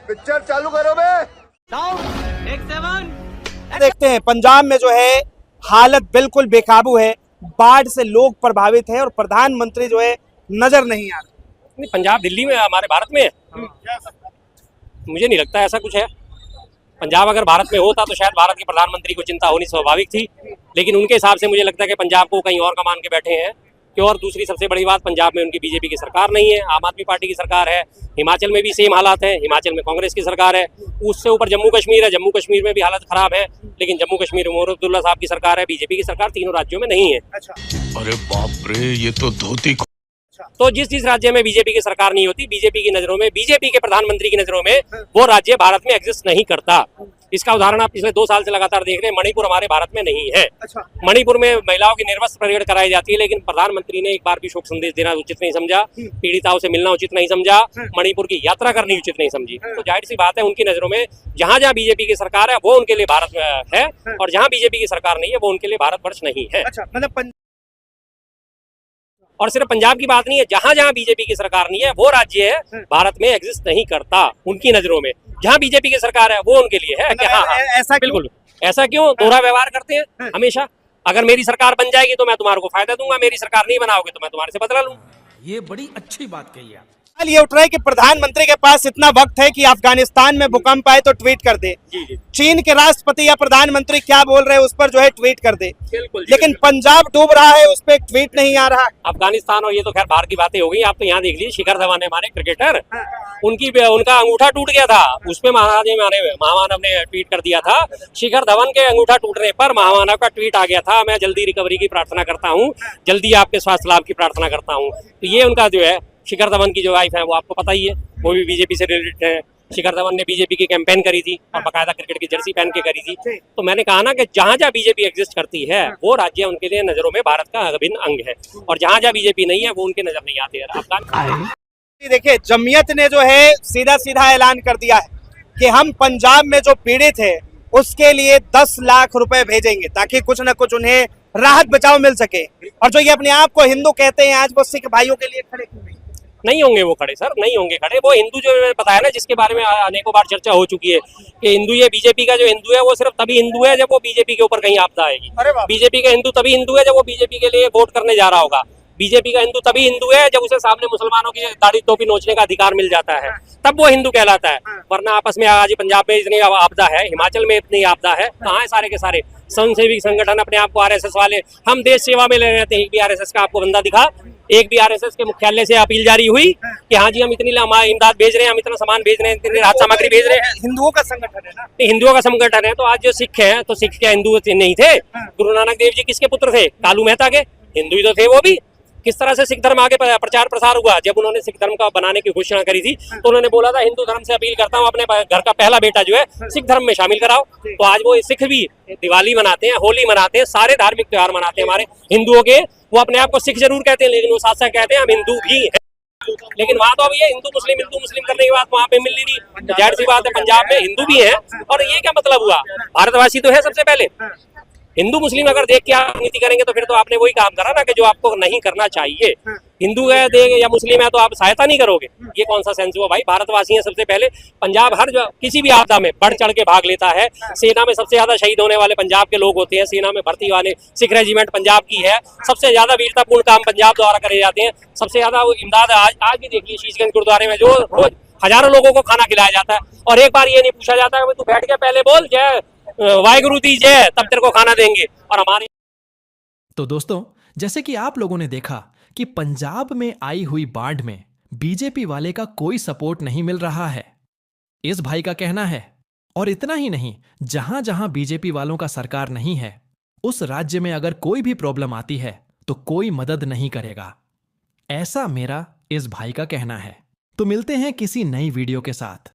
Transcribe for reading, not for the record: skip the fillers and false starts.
Picture चालू करो बे। देखते हैं पंजाब में जो है हालत बिल्कुल बेकाबू है, बाढ़ से लोग प्रभावित है और प्रधानमंत्री जो है नजर नहीं आ रहा। नहीं, पंजाब दिल्ली में हमारे भारत में है। मुझे नहीं लगता ऐसा कुछ है। पंजाब अगर भारत में होता तो शायद भारत के प्रधानमंत्री को चिंता होनी स्वाभाविक थी, लेकिन उनके हिसाब से मुझे लगता है कि पंजाब को कहीं और कमान के बैठे हैं। कि और दूसरी सबसे बड़ी बात, पंजाब में उनकी बीजेपी की सरकार नहीं है, आम आदमी पार्टी की सरकार है। हिमाचल में भी सेम हालात है, हिमाचल में कांग्रेस की सरकार है। उससे ऊपर जम्मू कश्मीर है, जम्मू कश्मीर में भी हालत खराब है, लेकिन जम्मू कश्मीर में मोहम्मद साहब की सरकार है, बीजेपी की सरकार तीनों राज्यों में नहीं है। अरे बाप रे, ये तो धोती। तो जिस राज्य में बीजेपी की सरकार नहीं होती, बीजेपी की नजरों में, बीजेपी के प्रधानमंत्री की नजरों में वो राज्य भारत में एग्जिस्ट नहीं करता। इसका उदाहरण आप पिछले 2 साल से लगातार देख रहे हैं। मणिपुर हमारे भारत में नहीं है। मणिपुर में महिलाओं की निर्वस्त्र परेड कराई जाती है, लेकिन प्रधानमंत्री ने एक बार भी शोक संदेश देना उचित नहीं समझा, पीड़िताओं से मिलना उचित नहीं समझा, मणिपुर की यात्रा करनी उचित नहीं समझी। तो जाहिर सी बात है, उनकी नजरों में जहां जहां बीजेपी की सरकार है वो उनके लिए भारत है, और जहां बीजेपी की सरकार नहीं है वो उनके लिए भारतवर्ष नहीं है। और सिर्फ पंजाब की बात नहीं है, जहां जहां बीजेपी की सरकार नहीं है वो राज्य है भारत में एग्जिस्ट नहीं करता उनकी नजरों में। जहां बीजेपी की सरकार है वो उनके लिए है। हाँ, ऐसा बिल्कुल। ऐसा क्यों? दोहरा व्यवहार करते हैं हमेशा। अगर मेरी सरकार बन जाएगी तो मैं तुम्हारे को फायदा दूंगा, मेरी सरकार नहीं बनाओगे तो मैं तुम्हारे से बदला लूंगा। ये बड़ी अच्छी बात कही है। सवाल ये उठ रहा है कि प्रधानमंत्री के पास इतना वक्त है कि अफगानिस्तान में भूकंप आए तो ट्वीट कर दे, चीन के राष्ट्रपति या प्रधानमंत्री क्या बोल रहे हैं उस पर जो है ट्वीट कर दे, लेकिन पंजाब डूब रहा है उस पर ट्वीट नहीं आ रहा। अफगानिस्तान और ये तो खैर बाहर की बातें हो गई। आप तो यहाँ देख लीजिए, शिखर धवन है हमारे क्रिकेटर, उनका अंगूठा टूट गया था, उसपे महामानव ने ट्वीट कर दिया था। शिखर धवन के अंगूठा टूटने पर महामानव का ट्वीट आ गया था, मैं जल्दी रिकवरी की प्रार्थना करता हूँ, जल्दी आपके स्वास्थ्य लाभ की प्रार्थना करता हूँ। तो ये उनका जो है, शिखर धवन की जो वाइफ है वो आपको पता ही है, वो भी बीजेपी से रिलेटेड है। शिखर धवन ने बीजेपी की कैंपेन करी थी और बाकायदा क्रिकेट की जर्सी पहन के करी थी। तो मैंने कहा ना कि जहां जहां बीजेपी एग्जिस्ट करती है वो राज्य उनके लिए नजरों में भारत का अभिन्न अंग है, और जहां जहां बीजेपी नहीं है वो उनके नजर नहीं आते हैं। देखिए, जमीयत ने जो है सीधा सीधा ऐलान कर दिया है कि हम पंजाब में जो पीड़ित है उसके लिए 10 लाख रुपए भेजेंगे ताकि कुछ न कुछ उन्हें राहत बचाव मिल सके। और जो ये अपने आप को हिंदू कहते हैं, आज वो सिख भाइयों के लिए खड़े क्यों नहीं होंगे? वो खड़े सर नहीं होंगे खड़े। वो हिंदू जो मैंने बताया ना, जिसके बारे में अनेकों बार चर्चा हो चुकी है कि हिंदू, ये बीजेपी का जो हिंदू है वो सिर्फ तभी हिंदू है जब वो बीजेपी के ऊपर कहीं आपदा आएगी। बीजेपी का हिंदू तभी हिंदू है जब वो बीजेपी के लिए वोट करने जा रहा होगा। बीजेपी का हिंदू तभी हिंदू है जब उसे सामने मुसलमानों की दाढ़ी टोपी नोचने का अधिकार मिल जाता है, तब वो हिंदू कहलाता है। वरना आपस में आज पंजाब में इतनी आपदा है, हिमाचल में इतनी आपदा है, कहाँ है सारे के सारे स्वयंसेवी संगठन अपने आप को आरएसएस वाले? हम देश सेवा में ले रहते हैं। एक भी आरएसएस का आपको बंदा दिखा? एक भी आरएसएस के मुख्यालय से अपील जारी हुई कि हाँ जी हम इतनी इमदाद भेज रहे हैं, हम इतना सामान भेज रहे हैं, इतनी राहत सामग्री भेज रहे हैं? हिंदुओं का संगठन है ना, हिंदुओं का संगठन है। तो आज जो सिख है, तो सिख क्या हिंदू नहीं थे? गुरु नानक देव जी किसके पुत्र थे? कालू मेहता के। हिंदू ही तो थे वो भी। किस तरह से सिख धर्म आगे प्रचार प्रसार हुआ? जब उन्होंने सिख धर्म का बनाने की घोषणा करी थी तो उन्होंने बोला था, हिंदू धर्म से अपील करता हूँ अपने घर का पहला बेटा जो है सिख धर्म में शामिल कराओ। तो आज वो सिख भी दिवाली मनाते हैं, होली मनाते हैं, सारे धार्मिक त्योहार मनाते हैं हमारे हिंदुओं के। वो अपने आप को सिख जरूर कहते हैं, लेकिन वो साथ साथ कहते हैं हम हिंदू भी हैं। लेकिन वहां तो अब ये हिंदू मुस्लिम करने की बात वहां पे मिल नहीं रही। तो जाहिर सी बात है, पंजाब में हिंदू भी है, और ये क्या मतलब हुआ? भारतवासी तो है सबसे पहले। हिंदू मुस्लिम अगर देख के आप नीति करेंगे तो फिर तो आपने वही काम करा ना कि जो आपको नहीं करना चाहिए। हिंदू है देख या मुस्लिम है तो आप सहायता नहीं करोगे, ये कौन सा सेंस हुआ भाई? भारतवासी हैं सबसे पहले। पंजाब हर किसी भी आपदा में बढ़ चढ़ के भाग लेता है। सेना में सबसे ज्यादा शहीद होने वाले पंजाब के लोग होते हैं, सेना में भर्ती वाले सिख रेजिमेंट पंजाब की है। सबसे ज्यादा वीरतापूर्ण काम पंजाब द्वारा करे जाते हैं। सबसे ज्यादा इमदाद आज भी देखिए शीशगंज गुरुद्वारे में जो रोज हजारों लोगों को खाना खिलाया जाता है, और एक बार ये नहीं पूछा जाता है तू बैठ के पहले बोल जय वाहिगुरु दी जय, तब तेरे को खाना देंगे। और हमारे तो दोस्तों, जैसे कि आप लोगों ने देखा कि पंजाब में आई हुई बाढ़ में बीजेपी वाले का कोई सपोर्ट नहीं मिल रहा है, इस भाई का कहना है। और इतना ही नहीं, जहां जहां बीजेपी वालों का सरकार नहीं है, उस राज्य में अगर कोई भी प्रॉब्लम आती है तो कोई मदद नहीं करेगा, ऐसा मेरा इस भाई का कहना है। तो मिलते हैं किसी नई वीडियो के साथ।